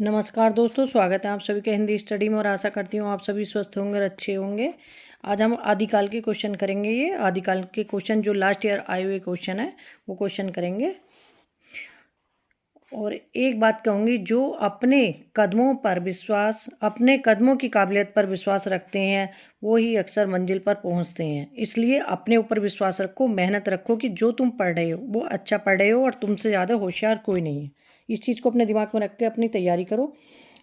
नमस्कार दोस्तों, स्वागत है आप सभी का हिंदी स्टडी में और आशा करती हूँ आप सभी स्वस्थ होंगे और अच्छे होंगे। आज हम आदिकाल के क्वेश्चन करेंगे। ये आदिकाल के क्वेश्चन जो लास्ट ईयर आए हुए क्वेश्चन है वो क्वेश्चन करेंगे। और एक बात कहूँगी, जो अपने कदमों पर विश्वास, अपने कदमों की काबिलियत पर विश्वास रखते हैं वो ही अक्सर मंजिल पर पहुँचते हैं। इसलिए अपने ऊपर विश्वास रखो, मेहनत रखो कि जो तुम पढ़ रहे हो वो अच्छा पढ़ रहे हो और तुमसे ज़्यादा होशियार कोई नहीं है। इस चीज़ को अपने दिमाग में रख के अपनी तैयारी करो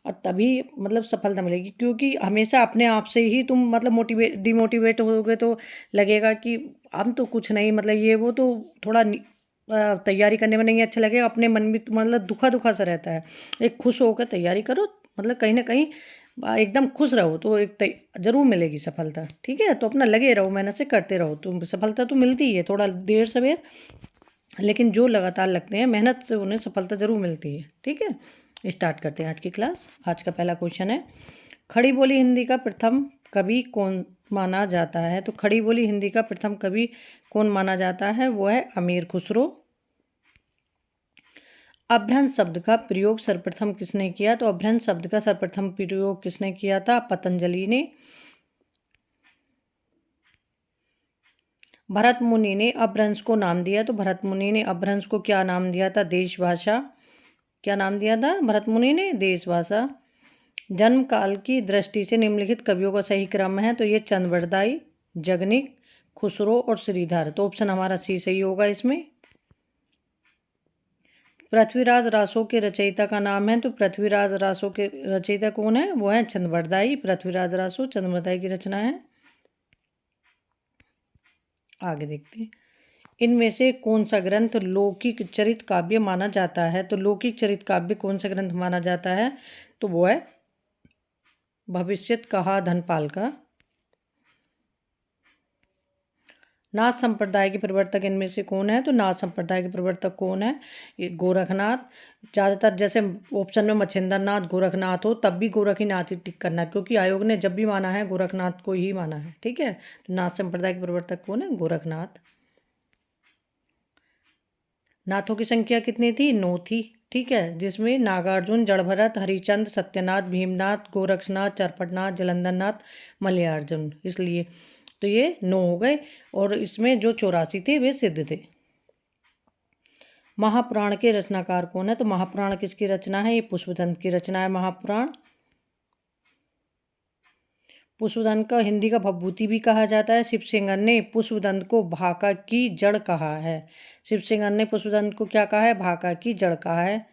और तभी सफलता मिलेगी। क्योंकि हमेशा अपने आप से ही तुम डिमोटिवेट होगे तो लगेगा कि हम तो कुछ नहीं, ये वो तो थोड़ा तैयारी करने में नहीं अच्छा लगेगा। अपने मन में दुखा सा रहता है। एक खुश होकर तैयारी करो, कहीं ना कहीं एकदम खुश रहो तो जरूर मिलेगी सफलता। ठीक है, तो अपना लगे रहो, मेहनत से करते रहो तो सफलता तो मिलती ही है, थोड़ा देर सवेर, लेकिन जो लगातार लगते हैं मेहनत से उन्हें सफलता जरूर मिलती है। ठीक है, स्टार्ट करते हैं आज की क्लास। आज का पहला क्वेश्चन है, खड़ी बोली हिंदी का प्रथम कवि कौन माना जाता है? तो खड़ी बोली हिंदी का प्रथम कवि कौन माना जाता है? वो है अमीर खुसरो। अभ्रंश शब्द का प्रयोग सर्वप्रथम किसने किया? तो अभ्रंश शब्द का सर्वप्रथम प्रयोग किसने किया था? पतंजलि ने। भरत मुनि ने अपभ्रंश को नाम दिया, तो भरत मुनि ने अपभ्रंश को क्या नाम दिया था? देश भाषा। क्या नाम दिया था भरत मुनि ने? देश भाषा। जन्म काल की दृष्टि से निम्नलिखित कवियों का सही क्रम है? तो ये चंद्रवरदाई, जगनिक, खुसरो और श्रीधर। तो ऑप्शन हमारा सी सही होगा इसमें। पृथ्वीराज रासो के रचयिता का नाम है? तो पृथ्वीराज रासो के रचयिता कौन है? वो है चंद्रवरदाई। पृथ्वीराज रासो चंद्रवरदाई की रचना है। आगे देखते हैं, इनमें से कौन सा ग्रंथ लौकिक चरित काव्य माना जाता है? तो लौकिक चरित काव्य कौन सा ग्रंथ माना जाता है? तो वो है भविष्यत कहा धनपाल का। नाथ संप्रदाय के प्रवर्तक इनमें से कौन है? तो नाथ संप्रदाय के प्रवर्तक कौन है? ये गोरखनाथ। ज़्यादातर जैसे ऑप्शन में मच्छिंद्र नाथ, गोरखनाथ हो तब भी गोरख ही नाथ ही टिक करना, क्योंकि आयोग ने जब भी माना है गोरखनाथ को ही माना है। ठीक है, तो नाथ संप्रदाय के प्रवर्तक कौन है? गोरखनाथ। नाथों की संख्या कितनी थी? 9 थी। ठीक है, जिसमें नागार्जुन, जड़भरत, हरिचंद, सत्यनाथ, भीमनाथ, गोरक्षनाथ, चरपटनाथ, जलंधरनाथ, मलयार्जुन। इसलिए तो ये 9 हो गए और इसमें जो 84 थे वे सिद्ध थे। महापुराण के रचनाकार कौन है? तो महापुराण किसकी रचना है? ये पुष्पदंत की रचना है महापुराण। पुष्पदंत का हिंदी का भभूति भी कहा जाता है। शिवसिंगर ने पुष्पदंत को भाका की जड़ कहा है। शिवसिंगर ने पुष्पदंत को क्या कहा है? भाका की जड़ कहा है।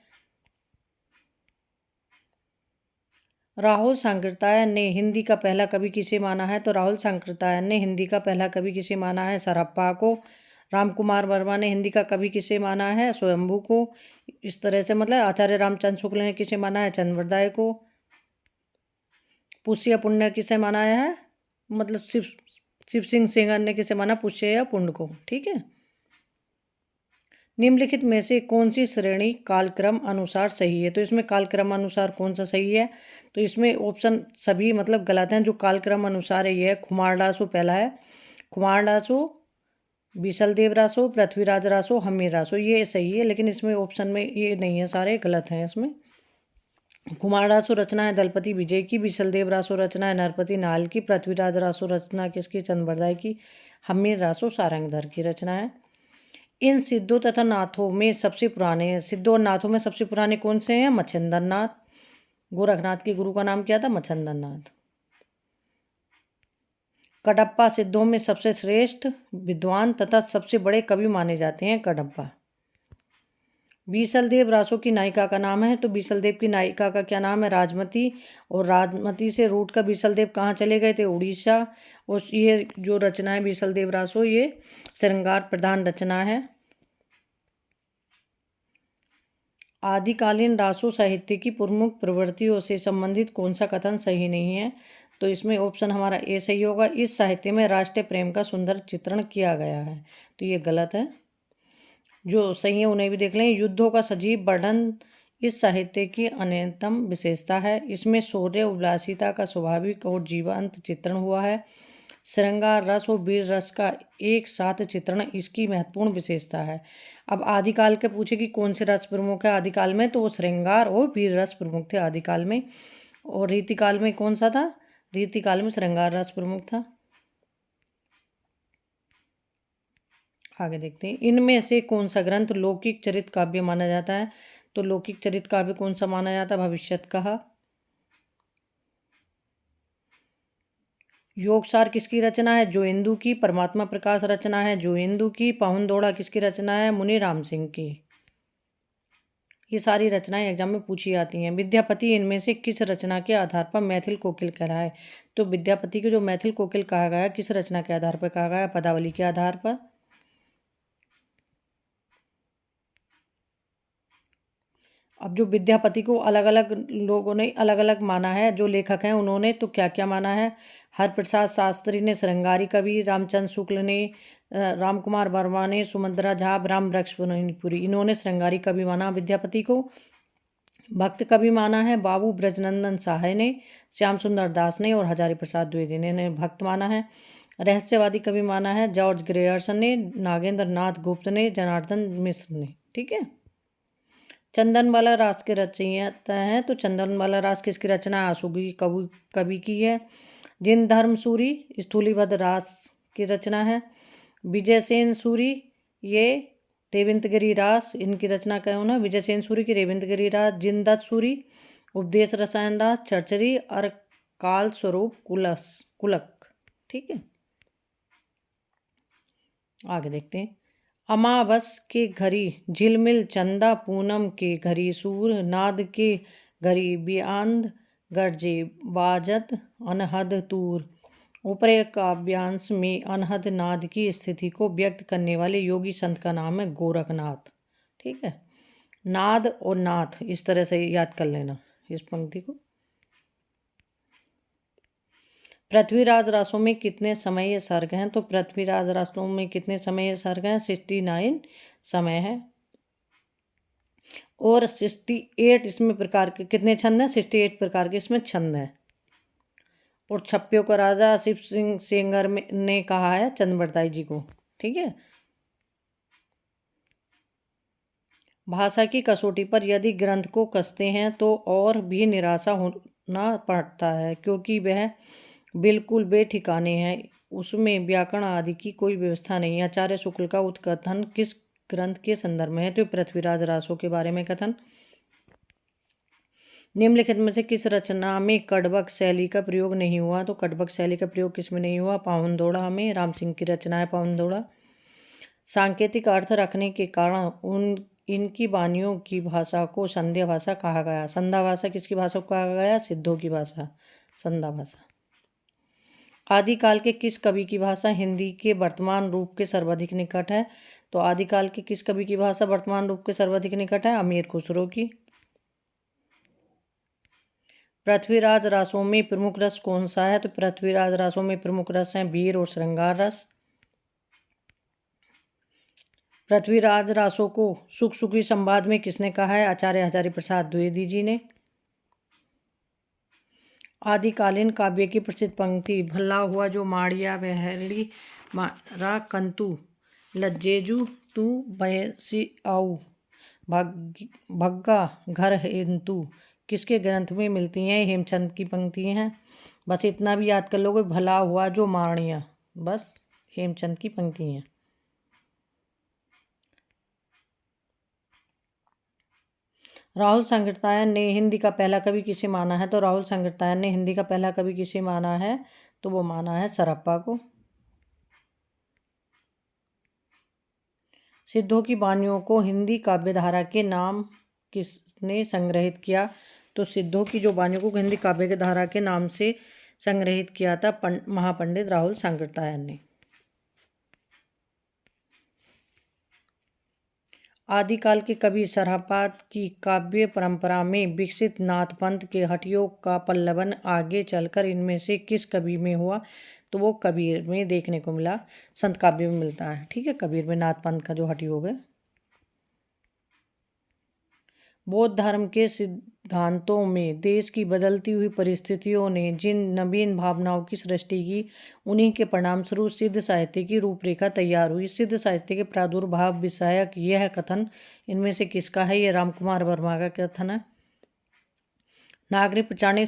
राहुल सांकृत्यायन ने हिंदी का पहला कवि किसे माना है? तो राहुल सांकृत्यायन ने हिंदी का पहला कवि किसे माना है? सरप्पा को। रामकुमार वर्मा ने हिंदी का कवि किसे माना है? स्वयंभू को। इस तरह से आचार्य रामचंद्र शुक्ल ने किसे माना है? चंद्रवरदाय को। पुष्य या पुण्य किसे माना है? शिव सिंह सेंगर ने किसे माना? पुष्य या पुण्य को। ठीक है, निम्नलिखित में से कौन सी श्रेणी कालक्रम अनुसार सही है? तो इसमें कालक्रम अनुसार कौन सा सही है? तो इसमें ऑप्शन सभी गलत हैं। जो कालक्रम अनुसार है ये है कुमारडासु पहला है, कुमारडासु, बीसलदेव रासो, पृथ्वीराज रासो, हमीर रासो, ये सही है। लेकिन इसमें ऑप्शन में ये नहीं है, सारे गलत हैं। इसमें कुमारडासु रचना है दलपति विजय की, बीसलदेव रासो रचना है नरपति नाल की, पृथ्वीराज रासो रचना किसकी? चंद्रवरदाय की, हमीर रासो सारंगधर की रचना है। इन सिद्धों तथा नाथों में सबसे पुराने, सिद्धों और नाथों में सबसे पुराने कौन से हैं? मच्छिंद्र नाथ। गोरखनाथ के गुरु का नाम क्या था? मच्छिंद्र नाथ। कडप्पा सिद्धों में सबसे श्रेष्ठ विद्वान तथा सबसे बड़े कवि माने जाते हैं कडप्पा। बीसलदेव रासो की नायिका का नाम है? तो बीसलदेव की नायिका का क्या नाम है? राजमती। और राजमती से रूट कर बीसलदेव कहाँ चले गए थे? उड़ीसा। और ये जो रचना है बीसलदेव रासो, ये श्रृंगार प्रधान रचना है। आदिकालीन रासो साहित्य की प्रमुख प्रवृत्तियों से संबंधित कौन सा कथन सही नहीं है? तो इसमें ऑप्शन हमारा ए सही होगा। इस साहित्य में राष्ट्रीय प्रेम का सुंदर चित्रण किया गया है, तो ये गलत है। जो सही है उन्हें भी देख लें। युद्धों का सजीव वर्णन इस साहित्य की अन्यतम विशेषता है। इसमें शौर्य उल्लासिता का स्वाभाविक और जीवंत चित्रण हुआ है। श्रृंगार रस और वीर रस का एक साथ चित्रण इसकी महत्वपूर्ण विशेषता है। अब आदिकाल के पूछे कि कौन से रस प्रमुख है आदिकाल में, तो वो श्रृंगार और वीर रस प्रमुख थे आदिकाल में। और रीतिकाल में कौन सा था? रीतिकाल में श्रृंगार रस प्रमुख था। आगे देखते हैं, इनमें से कौन सा ग्रंथ लौकिक चरित काव्य माना जाता है? तो लौकिक चरित काव्य कौन सा माना जाता है? भविष्यत कहा। योगसार किसकी रचना है? जोइंदू की। परमात्मा प्रकाश रचना है जोइंदू की। पाहुन दौड़ा किसकी रचना है? मुनि राम सिंह की। ये सारी रचनाएं एग्जाम में पूछी जाती हैं। विद्यापति इनमें से किस रचना के आधार पर मैथिल कोकिल कहलाए? तो विद्यापति को जो मैथिल कोकिल कहा गया किस रचना के आधार पर कहा गया? पदावली के आधार पर। अब जो विद्यापति को अलग अलग लोगों ने अलग अलग माना है, जो लेखक हैं उन्होंने तो क्या क्या माना है? हरप्रसाद शास्त्री ने श्रृंगारी कवि, रामचंद्र शुक्ल ने, राम कुमार वर्मा ने, सुमंत्रा झा, राम वृक्षपुरी, इन्होंने श्रृंगारी कवि माना विद्यापति को। भक्त कवि माना है बाबू ब्रजनंदन सहाय ने, श्याम सुंदर दास ने और हजारी प्रसाद द्विवेदी ने भक्त माना है। रहस्यवादी कवि माना है जॉर्ज ग्रेयर्सन ने, नागेंद्र नाथ गुप्त ने, जनार्दन मिश्र ने। ठीक है। चंदनबाला रास के रचयिता हैं, तो चंदनबाला रास किसकी रचना है? आशुगी कवि की है। जिन धर्म सूरी स्थूलीभद्र रास की रचना है। विजयसेन सूरी ये रेवंतगिरी रास, इनकी रचना कौन है? विजयसेन सूरी की रेवंतगिरी रास। जिनदत्त सूरी उपदेश रसायन रास, चरचरी और काल स्वरूप कुलक। ठीक है। आगे देखते हैं, अमावस के घरी झिलमिल चंदा, पूनम के घरी सूर नाद के घरी बियांद, गरजे बाजत अनहद तूर। ऊपरी काव्यांश में अनहद नाद की स्थिति को व्यक्त करने वाले योगी संत का नाम है गोरखनाथ। ठीक है। नाद और नाथ इस तरह से याद कर लेना इस पंक्ति को। पृथ्वीराज रासों में कितने समय सर्ग हैं? तो पृथ्वीराज रासों में कितने समय सर्ग हैं? 69 समय है। और 68 इसमें प्रकार के कितने छंद हैं? 68 प्रकार के इसमें छंद हैं। और छप्पियों का राजा शिव सिंह सेंगर ने कहा है चंद्रबरदाई जी को। ठीक है। भाषा की कसौटी पर यदि ग्रंथ को कसते हैं तो और भी निराशा होना पड़ता है, क्योंकि वह बिल्कुल बेठिकाने हैं। उसमें व्याकरण आदि की कोई व्यवस्था नहीं है। आचार्य शुक्ल का उत्कथन किस ग्रंथ के संदर्भ में है? तो पृथ्वीराज रासों के बारे में कथन। निम्नलिखित में से किस रचना में कड़बक शैली का प्रयोग नहीं हुआ? तो कड़बक शैली का प्रयोग किसमें नहीं हुआ? पावन दौड़ा में। राम सिंह की रचना है पावन दौड़ा। सांकेतिक अर्थ रखने के कारण इनकी वाणियों की भाषा को संध्या भाषा कहा गया। संध्या भाषा किसकी भाषा को कहा गया? सिद्धों की भाषा, संध्या भाषा। आदिकाल के किस कवि की भाषा हिंदी के वर्तमान रूप के सर्वाधिक निकट है? तो आदिकाल के किस कवि की भाषा वर्तमान रूप के सर्वाधिक निकट है? अमीर खुसरो की। पृथ्वीराज रासों में प्रमुख रस कौन सा है? तो पृथ्वीराज रासों में प्रमुख रस हैं वीर और श्रृंगार रस। पृथ्वीराज रासों को सुख सुखी संवाद में किसने कहा है? आचार्य हजारी प्रसाद द्विवेदी जी ने। आदिकालीन काव्य की प्रसिद्ध पंक्ति, भला हुआ जो माड़िया बहली मारा कंतु, लज्जेजू तू बैसी आऊ, भग्गा घर हेतु, किसके ग्रंथ में मिलती हैं? हेमचंद की पंक्ति हैं। बस इतना भी याद कर लोगे, भला हुआ जो माड़िया, बस हेमचंद की पंक्ति हैं। राहुल सांकृत्यायन ने हिंदी का पहला कवि किसे माना है? तो राहुल सांकृत्यायन ने हिंदी का पहला कवि किसे माना है? तो वो माना है सरप्पा को। सिद्धों की वाणियों को हिंदी काव्यधारा के नाम किसने संग्रहित किया? तो सिद्धों की जो वाणियों को हिंदी काव्य धारा के नाम से संग्रहित किया था महापंडित राहुल सांकृत्यायन ने। आदिकाल के कवि सरहपाद की काव्य परंपरा में विकसित नाथपंथ के हठियों का पल्लवन आगे चलकर इनमें से किस कवि में हुआ? तो वो कबीर में देखने को मिला, संत काव्य में मिलता है। ठीक है। कबीर में नाथपंथ का जो हठियोग है। बौद्ध धर्म के सिद्धांतों में देश की बदलती हुई परिस्थितियों ने जिन नवीन भावनाओं की सृष्टि की, उन्हीं के परिणामस्वरूप सिद्ध साहित्य की रूपरेखा तैयार हुई। सिद्ध साहित्य के प्रादुर्भाव विषयक यह कथन इनमें से किसका है? ये रामकुमार वर्मा का कथन है। नागरिक प्रचारणी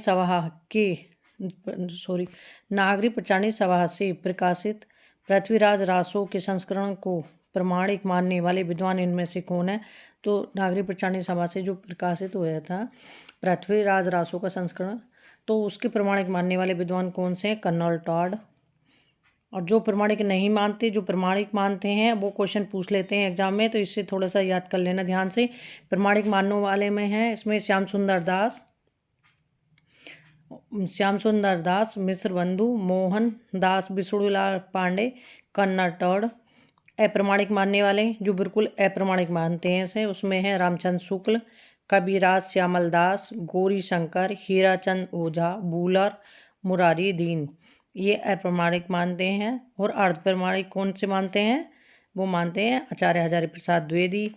सभा से प्रकाशित पृथ्वीराज रासो के संस्करण को प्रमाणिक मानने वाले विद्वान इनमें से कौन है? तो नागरिक प्रचारणी सभा से जो प्रकाशित हुआ था पृथ्वीराज रासो का संस्करण, तो उसके प्रमाणिक मानने वाले विद्वान कौन से हैं? Colonel Tod. और जो प्रमाणिक नहीं मानते, जो प्रमाणिक मानते हैं, वो क्वेश्चन पूछ लेते हैं एग्जाम में, तो इससे थोड़ा सा याद कर लेना ध्यान से। प्रमाणिक मानने वाले में हैं इसमें श्याम सुंदर दास, मिश्र बंधु, मोहन दास, विष्णुलाल पांडे, कर्नल टॉड। अप्रमाणिक मानने वाले जो बिल्कुल अप्रमाणिक मानते हैं इसे, उसमें है रामचंद्र शुक्ल, कबीराज श्यामल दास, गौरी शंकर, हीराचंद ओझा, बूलर, मुरारी दीन, ये अप्रमाणिक मानते हैं। और अर्धप्रमाणिक कौन से मानते हैं? वो मानते हैं आचार्य हजारी प्रसाद द्विवेदी,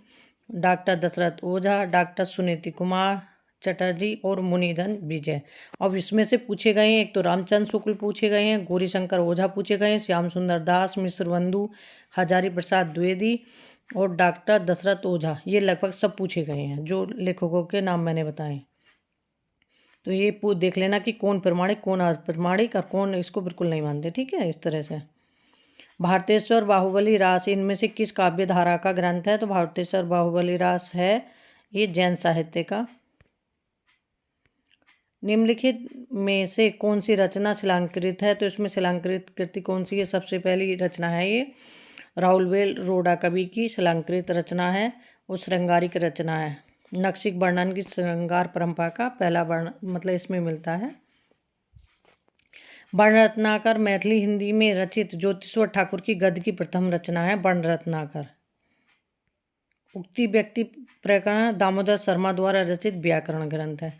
डॉक्टर दशरथ ओझा, डॉक्टर सुनीति कुमार चटर्जी और मुनिधन विजय। अब इसमें से पूछे गए हैं, एक तो रामचंद्र शुक्ल पूछे गए हैं, गौरी शंकर ओझा पूछे गए हैं, श्याम सुंदर दास, मिश्र बंधु, हजारी प्रसाद द्विवेदी और डॉक्टर दशरथ ओझा, ये लगभग सब पूछे गए हैं जो लेखकों के नाम मैंने बताए। तो ये देख लेना कि कौन प्रमाणिक, कौन अप्रमाणिक और कौन इसको बिल्कुल नहीं मानते। ठीक है, इस तरह से। भारतेश्वर बाहुबली रास इनमें से किस काव्य धारा का ग्रंथ है? तो भारतेश्वर बाहुबली रास है ये जैन साहित्य का। निम्नलिखित में से कौन सी रचना शिलांकृत है? तो इसमें शिलांकृत कृति कौन सी है? सबसे पहली रचना है ये राउलवेल रोडा कवि की शिलांकृत रचना है, वो श्रृंगारिक रचना है। नक्शिक वर्णन की श्रृंगार परंपरा का पहला वर्ण मतलब इसमें मिलता है। वर्ण रत्नाकर मैथिली हिंदी में रचित ज्योतिश्वर ठाकुर की गद्य की प्रथम रचना है वर्ण रत्नाकर। उक्ति व्यक्ति प्रकरण दामोदर शर्मा द्वारा रचित व्याकरण ग्रंथ है।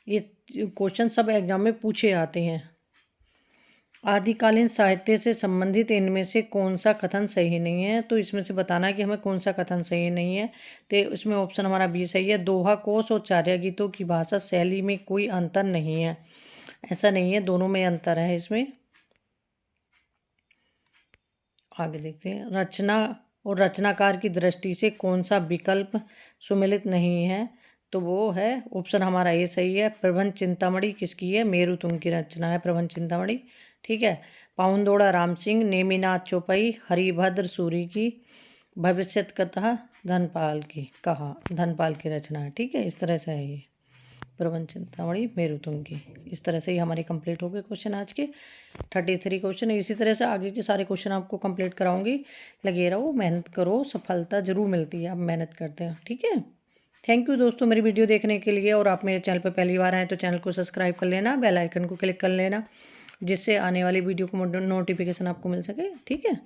ये क्वेश्चन सब एग्जाम में पूछे आते हैं। आदिकालीन साहित्य से संबंधित इनमें से कौन सा कथन सही नहीं है? तो इसमें से बताना कि हमें कौन सा कथन सही नहीं है। तो इसमें ऑप्शन हमारा बी सही है। दोहा कोश और चार्य गीतों की भाषा शैली में कोई अंतर नहीं है, ऐसा नहीं है, दोनों में अंतर है इसमें। आगे देखते हैं। रचना और रचनाकार की दृष्टि से कौन सा विकल्प सुमेलित नहीं है? तो वो है ऑप्शन हमारा ये सही है। प्रबंध चिंतामणि किसकी है? मेरुतुंग की रचना है प्रबंध चिंतामणि। ठीक है। पाउंदोड़ा राम सिंह, नेमिनाथ चौपई, हरिभद्र सूरी की, भविष्यत कथा धनपाल की रचना है। ठीक है, इस तरह से है ये प्रबंध चिंतामणि मेरुतुंग की। इस तरह से ही हमारे कंप्लीट हो गए क्वेश्चन आज के 33 क्वेश्चन। इसी तरह से आगे के सारे क्वेश्चन आपको कंप्लीट कराऊंगी। लगे रहो, मेहनत करो, सफलता जरूर मिलती है, आप मेहनत करते हैं। ठीक है, थैंक यू दोस्तों मेरी वीडियो देखने के लिए। और आप मेरे चैनल पर पहली बार आए तो चैनल को सब्सक्राइब कर लेना, बेल आइकन को क्लिक कर लेना, जिससे आने वाली वीडियो को नोटिफिकेशन आपको मिल सके। ठीक है।